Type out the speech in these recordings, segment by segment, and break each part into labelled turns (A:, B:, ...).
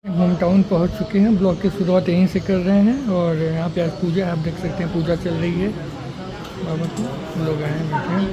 A: Home town पहुँच चुके हैं। ब्लॉग की शुरुआत यहीं से कर रहे हैं और यहाँ पे आज पूजा, आप देख सकते हैं पूजा चल रही है बाबा की। लोग आए हैं, बैठे हैं।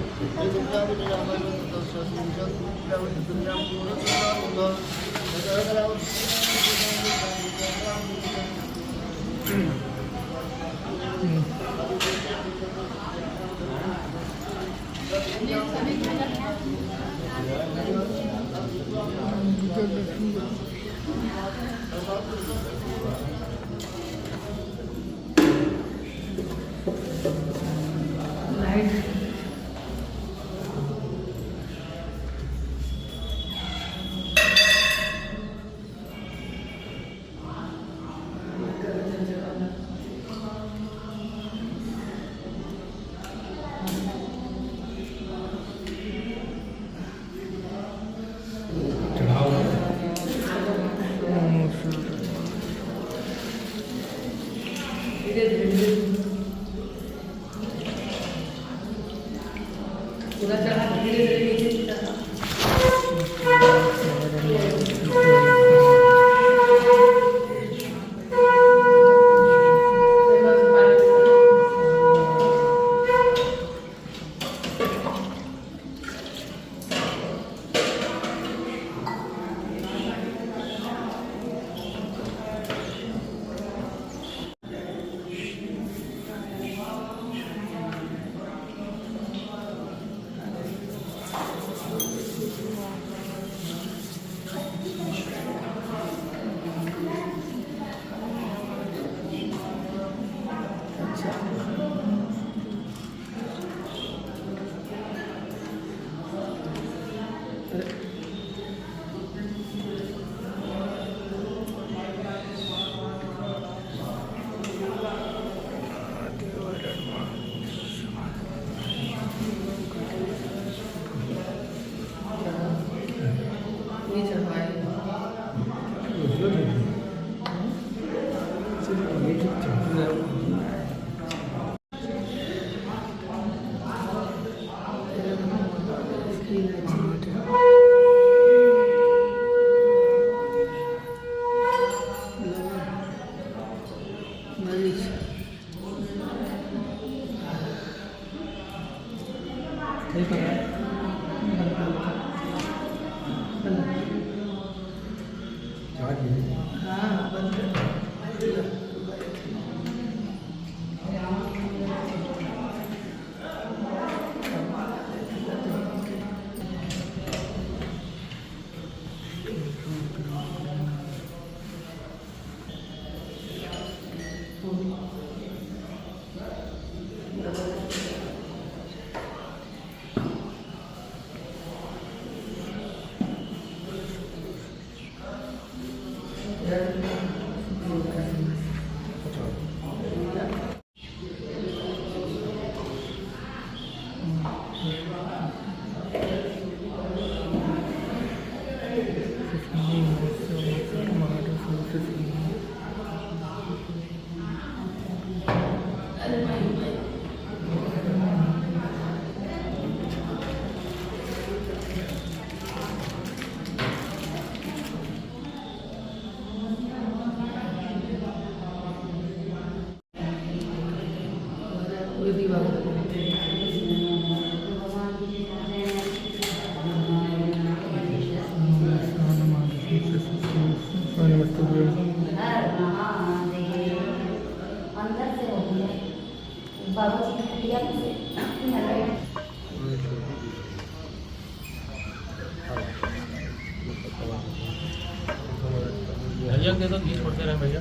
B: भैया दे दो, घी छोड़ते रहे भैया।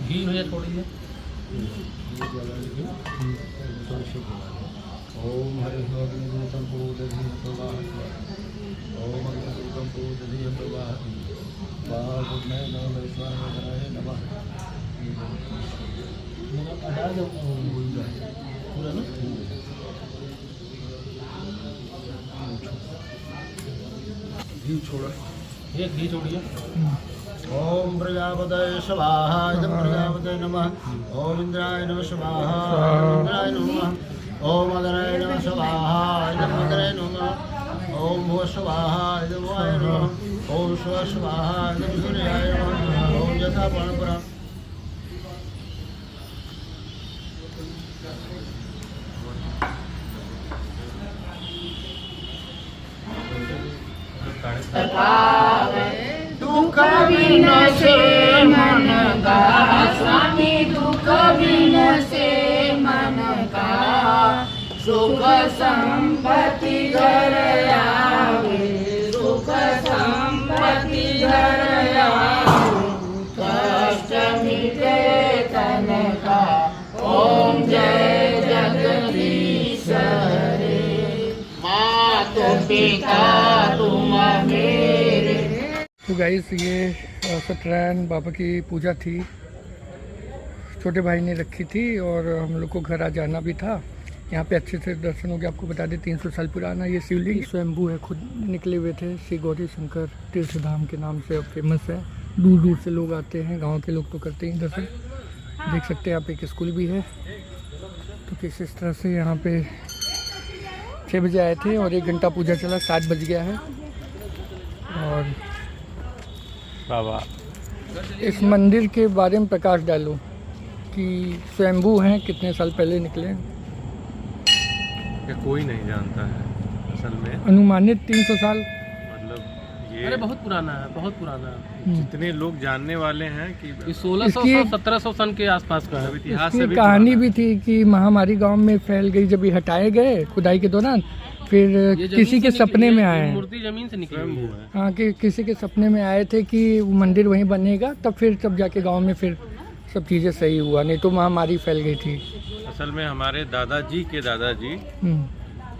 B: घी भैया छोड़ दीजिए।
C: ओम हरिहरम पूर्वदधि ओम हरिहरम पूर्वदधि प्रवाहति बाहुर्नय नमः नमः।
B: पूरा ना
C: घी छोड़ा,
B: ये घी छोड़िए।
C: ओम प्रजापतये स्वाहा इदं प्रजापतये नमः। ओम इंद्राय नमः स्वाहा इदं इंद्राय नमः। ओम अग्नये नमः स्वाहा इदं अग्नये नमः। ओम भुव स्वाहा इदं वाय नमः ओम स्व स्वाहा इदं सूर्याय नमः ओम यथा परंपरा
D: दुख विनसे मन का स्वामी, दुख विनसे मन का सुख संपत्ति घर आवे, सुख संपत्ति घर आवे, कष्ट मिटे तन का। ओम जय जगदीश हरे, माता पिता तुम मेरे।
A: तो गाइस ये सत्यनारायण बाबा की पूजा थी, छोटे भाई ने रखी थी और हम लोग को घर आ जाना भी था। यहाँ पे अच्छे से दर्शन हो गया। आपको बता दें 300 साल पुराना ये शिवलिंग स्वयंभू है, खुद निकले हुए थे। श्री गौरी शंकर तीर्थ धाम के नाम से अब फेमस है। दूर दूर से लोग आते हैं, गांव के लोग तो करते ही दर्शन। देख सकते हैं यहाँ पे एक स्कूल भी है। तो किस इस तरह से यहाँ पे 6 बजे आए थे और 1 घंटा पूजा चला, 7 बज गया है। और
B: बाबा
A: इस मंदिर के बारे में प्रकाश डालो कि स्वयंभू हैं, कितने साल पहले निकले।
E: ये कोई नहीं जानता है असल में,
A: अनुमानित 300 साल।
E: मतलब ये
B: अरे बहुत पुराना है, बहुत पुराना है।
E: जितने लोग जानने वाले हैं कि
B: ये 1600
A: इसकी-
B: 1700 सन के आसपास का
E: मतलब
B: है।
E: इतिहास से
A: इसकी
E: भी
A: कहानी
E: पुराना
A: भी थी कि महामारी गांव में फैल गई जब ये हटाए गए खुदाई के दौरान, फिर
B: ये जमीन
A: किसी के
B: से निकली
A: सपने
B: है,
A: में
B: ये
A: आए।
B: मूर्ति जमीन से निकली हुई
E: स्वयंभू
B: है।
E: है।
A: हाँ कि किसी के सपने में आए थे कि वो मंदिर वहीं बनेगा, तब जाके गांव में फिर सब चीज़ें सही हुआ, नहीं तो महामारी फैल गई थी।
E: असल में हमारे दादाजी के दादाजी,
A: हम्म,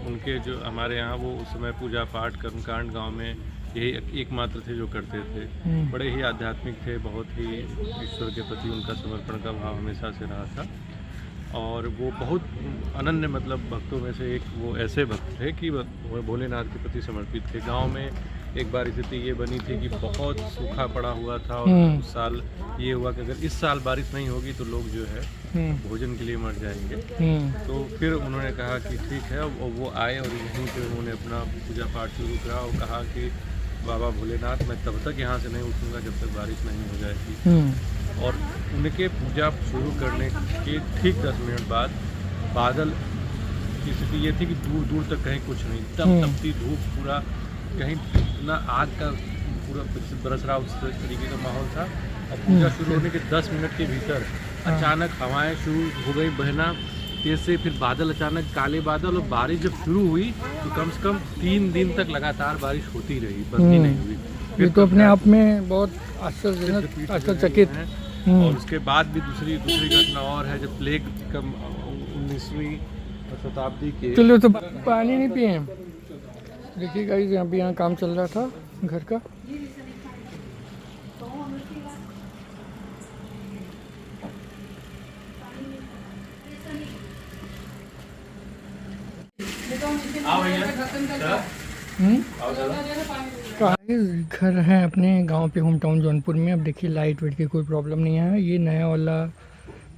E: उनके जो हमारे यहाँ वो उस समय पूजा पाठ कर्मकांड गांव में यही एकमात्र थे जो करते थे।
A: हम्म।
E: बड़े ही आध्यात्मिक थे, बहुत ही ईश्वर के प्रति उनका समर्पण का भाव हमेशा से रहा था। और वो बहुत अनन्य मतलब भक्तों में से एक वो ऐसे भक्त थे कि वो भोलेनाथ के प्रति समर्पित थे। गांव में एक बार स्थिति ये बनी थी कि बहुत सूखा पड़ा हुआ था और उस साल ये हुआ कि अगर इस साल बारिश नहीं होगी तो लोग जो है भोजन के लिए मर जाएंगे। तो फिर उन्होंने कहा कि ठीक है, और वो आए और यहीं पे उन्होंने अपना पूजा पाठ शुरू करा और कहा कि बाबा भोलेनाथ, मैं तब तक यहाँ से नहीं उठूँगा जब तक बारिश नहीं हो जाएगी। और उनके पूजा शुरू करने के ठीक 10 मिनट बाद बादल की स्थिति ये थी कि दूर दूर तक कहीं कुछ नहीं, तपती धूप, पूरा कहीं इतना आग का पूरा बरस रहा, उस तरीके का माहौल था। और पूजा शुरू होने के 10 मिनट के भीतर अचानक हवाएं शुरू हो गई बहना तेज से, फिर बादल अचानक काले बादल, और बारिश जब शुरू हुई तो कम से कम 3 दिन तक लगातार बारिश होती रही, बंद ही नहीं हुई।
A: ये तो अपने आप में बहुत आश्चर्यजनक, आश्चर्यचकित है।
E: और उसके बाद भी दूसरी घटना और है, जब प्लेग का 19वीं शताब्दी के
A: चलो तो पानी नहीं पिए। देखिए गाइस, यहाँ काम चल रहा था घर का। घर है अपने गांव पे, होम टाउन जौनपुर में। अब देखिए लाइट वेट की कोई प्रॉब्लम नहीं है। ये नया वाला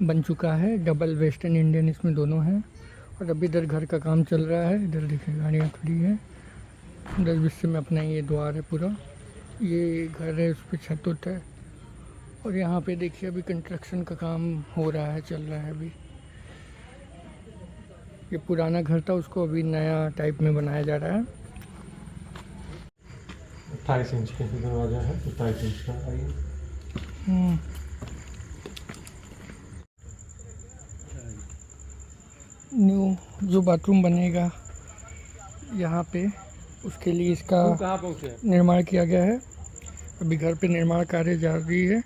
A: बन चुका है, डबल वेस्टर्न इंडियन इसमें दोनों हैं। और अभी इधर घर का काम चल रहा है। इधर देखिए गाड़ियाँ खड़ी हैं। 10-20 में अपना ये द्वार है पूरा, ये घर है, उस पर छत होता है। और यहाँ पे देखिए अभी कंस्ट्रक्शन का काम हो रहा है, चल रहा है अभी। ये पुराना घर था, उसको अभी नया टाइप में बनाया जा रहा है।
F: 28 इंच का दरवाजा है, 27 इंच का आइए।
A: न्यू जो बाथरूम बनेगा यहाँ पे, उसके लिए इसका
B: कहाँ पहुँचे?
A: निर्माण किया गया है। अभी घर पे निर्माण कार्य जारी है।